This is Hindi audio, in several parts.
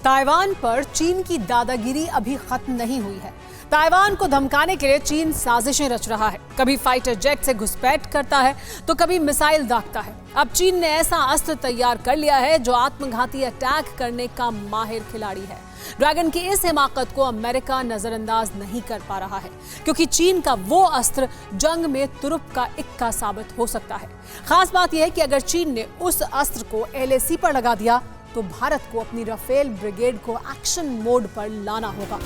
ताइवान पर चीन की दादागिरी अभी खत्म नहीं हुई है। ताइवान को धमकाने के लिए चीन साजिशें रच रहा है। कभी फाइटर जेट से घुसपैठ करता है तो कभी मिसाइल दागता है। अब चीन ने ऐसा अस्त्र तैयार कर लिया है जो आत्मघाती अटैक करने का माहिर खिलाड़ी है। ड्रैगन की इस हिमाकत को अमेरिका नजरअंदाज नहीं कर पा रहा है, क्योंकि चीन का वो अस्त्र जंग में तुरुप का इक्का साबित हो सकता है। खास बात यह है कि अगर चीन ने उस अस्त्र को LAC पर लगा दिया तो भारत को अपनी राफेल ब्रिगेड को एक्शन मोड पर लाना होगा।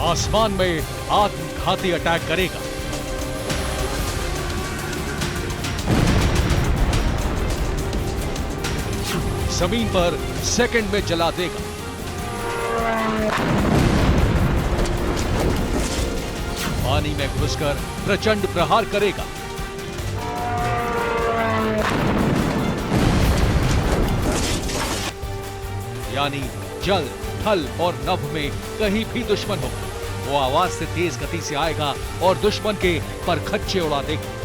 आसमान में आत्मघाती अटैक करेगा। जमीन पर सेकंड में जला देगा। पानी में घुसकर प्रचंड प्रहार करेगा। यानी जल, थल और नभ में कहीं भी दुश्मन हो, वो आवाज से तेज गति से आएगा और दुश्मन के परखच्चे उड़ा देगा।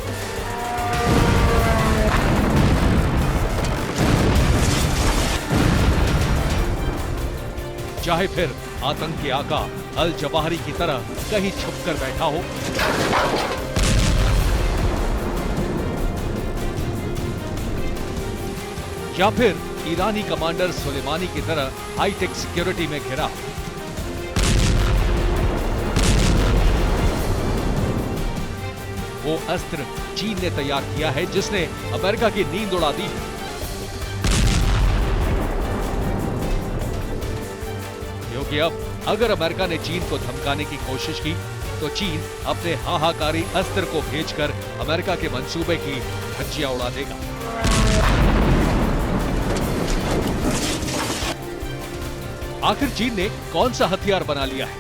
चाहे फिर आतंक के आका अल जवाहिरी की तरह कहीं छुपकर बैठा हो, या फिर ईरानी कमांडर सुलेमानी की तरह हाईटेक सिक्योरिटी में घिरा हो। वो अस्त्र चीन ने तैयार किया है जिसने अमेरिका की नींद उड़ा दी है। क्योंकि अब अगर अमेरिका ने चीन को धमकाने की कोशिश की तो चीन अपने हाहाकारी अस्त्र को भेजकर अमेरिका के मंसूबे की धज्जियां उड़ा देगा। आखिर चीन ने कौन सा हथियार बना लिया है?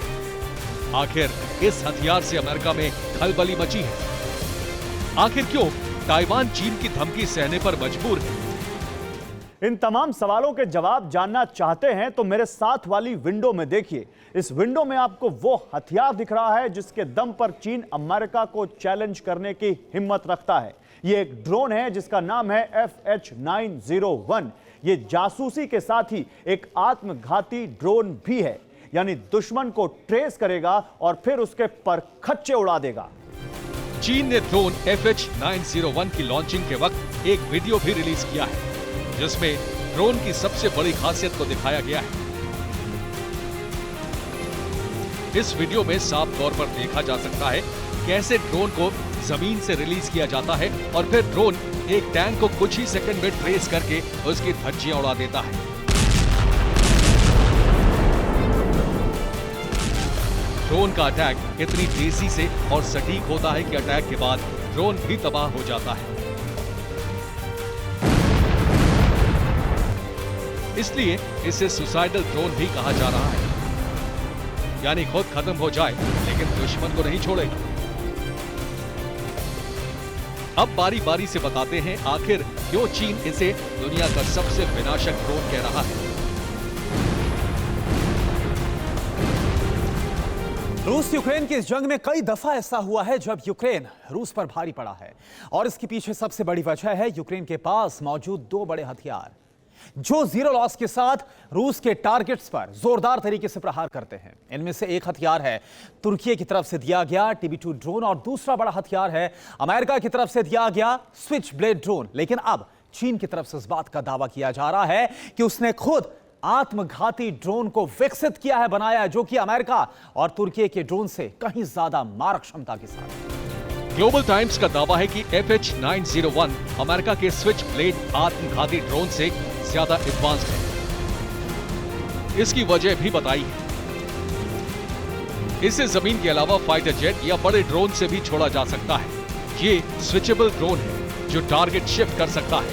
आखिर इस हथियार से अमेरिका में खलबली मची है? आखिर क्यों ताइवान चीन की धमकी सहने पर मजबूर है? इन तमाम सवालों के जवाब जानना चाहते हैं तो मेरे साथ वाली विंडो में देखिए। इस विंडो में आपको वो हथियार दिख रहा है जिसके दम पर चीन अमेरिका को चैलेंज करने की हिम्मत रखता है। ये एक ड्रोन है जिसका नाम है FH901। ये जासूसी के साथ ही एक आत्मघाती ड्रोन भी है, यानी दुश्मन को ट्रेस करेगा और फिर उसके परखच्चे उड़ा देगा। चीन ने ड्रोन FH901 की लॉन्चिंग के वक्त एक वीडियो भी रिलीज किया है जिसमें ड्रोन की सबसे बड़ी खासियत को दिखाया गया है। इस वीडियो में साफ तौर पर देखा जा सकता है कैसे ड्रोन को जमीन से रिलीज किया जाता है और फिर ड्रोन एक टैंक को कुछ ही सेकंड में ट्रेस करके उसकी धज्जियां उड़ा देता है। ड्रोन का अटैक इतनी तेजी से और सटीक होता है कि अटैक के बाद ड्रोन भी तबाह हो जाता है। इसलिए इसे सुसाइडल ड्रोन भी कहा जा रहा है, यानी खुद खत्म हो जाए लेकिन दुश्मन को नहीं छोड़ेगा। अब बारी बारी से बताते हैं आखिर क्यों चीन इसे दुनिया का सबसे विनाशक ड्रोन कह रहा है। रूस यूक्रेन की इस जंग में कई दफा ऐसा हुआ है जब यूक्रेन रूस पर भारी पड़ा है, और इसके पीछे सबसे बड़ी वजह है यूक्रेन के पास मौजूद दो बड़े हथियार जो जीरो लॉस के साथ रूस के टारगेट्स पर जोरदार तरीके से प्रहार करते हैं। इनमें से एक हथियार है तुर्की की तरफ से दिया गया TB2 ड्रोन और दूसरा बड़ा हथियार है अमेरिका की तरफ से दिया गया स्विच ब्लेड ड्रोन। लेकिन अब चीन की तरफ से इस बात का दावा किया जा रहा है कि उसने खुद आत्मघाती ड्रोन को विकसित किया है, बनाया है, जो कि अमेरिका और तुर्की के ड्रोन से कहीं ज्यादा मारक क्षमता के साथ। ग्लोबल टाइम्स का दावा है कि FH901 अमेरिका के स्विच ब्लेड आत्मघाती ड्रोन से ज्यादा एडवांस्ड है। इसकी वजह भी बताई है। इसे जमीन के अलावा फाइटर जेट या बड़े ड्रोन से भी छोड़ा जा सकता है। ये स्विचेबल ड्रोन है जो टारगेट शिफ्ट कर सकता है।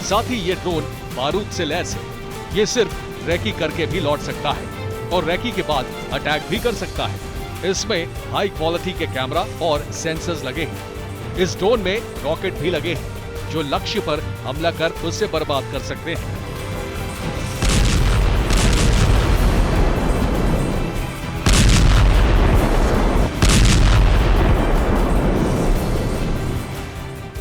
साथ ही ये ड्रोन बारूद से लैस है। ये सिर्फ रैकी करके भी लौट सकता है और रैकी के बाद अटैक भी कर सकता है। इसमें हाई क्वालिटी के कैमरा और सेंसर्स लगे हैं। इस ड्रोन में रॉकेट भी लगे हैं जो लक्ष्य पर हमला कर उसे बर्बाद कर सकते हैं।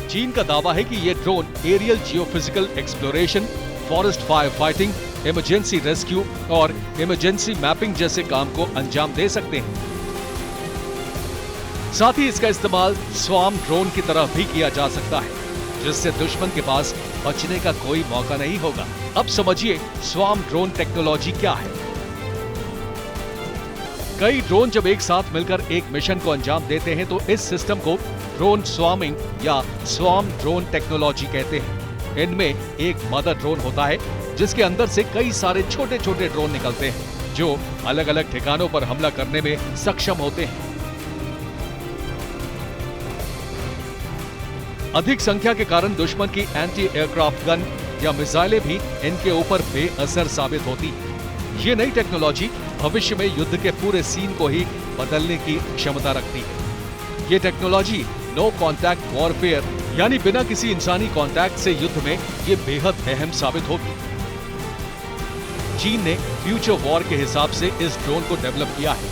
चीन का दावा है कि यह drone aerial geophysical exploration, forest fire fighting, emergency rescue और इमरजेंसी मैपिंग जैसे काम को अंजाम दे सकते हैं। साथ ही इसका इस्तेमाल स्वार्म ड्रोन की तरह भी किया जा सकता है, जिससे दुश्मन के पास बचने का कोई मौका नहीं होगा। अब समझिए स्वार्म ड्रोन टेक्नोलॉजी क्या है। कई ड्रोन जब एक साथ मिलकर एक मिशन को अंजाम देते हैं तो इस सिस्टम को ड्रोन स्वार्मिंग या स्वार्म ड्रोन टेक्नोलॉजी कहते हैं। इनमें एक मदर ड्रोन होता है जिसके अंदर से कई सारे छोटे छोटे ड्रोन निकलते हैं जो अलग अलग ठिकानों पर हमला करने में सक्षम होते हैं। अधिक संख्या के कारण दुश्मन की एंटी एयरक्राफ्ट गन या मिसाइलें भी इनके ऊपर बेअसर साबित होती है। ये नई टेक्नोलॉजी भविष्य में युद्ध के पूरे सीन को ही बदलने की क्षमता रखती है। ये टेक्नोलॉजी नो कॉन्टैक्ट वॉरफेयर यानी बिना किसी इंसानी कॉन्टैक्ट से युद्ध में ये बेहद अहम साबित होगी। चीन ने फ्यूचर वॉर के हिसाब से इस ड्रोन को डेवलप किया है।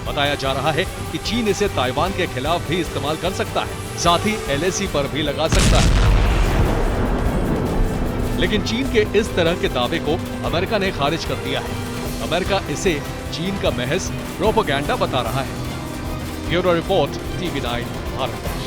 बताया जा रहा है कि चीन इसे ताइवान के खिलाफ भी इस्तेमाल कर सकता है, साथ ही LAC पर भी लगा सकता है। लेकिन चीन के इस तरह के दावे को अमेरिका ने खारिज कर दिया है। अमेरिका इसे चीन का महज प्रोपेगेंडा बता रहा है। Bureau report, TV9 Bharat.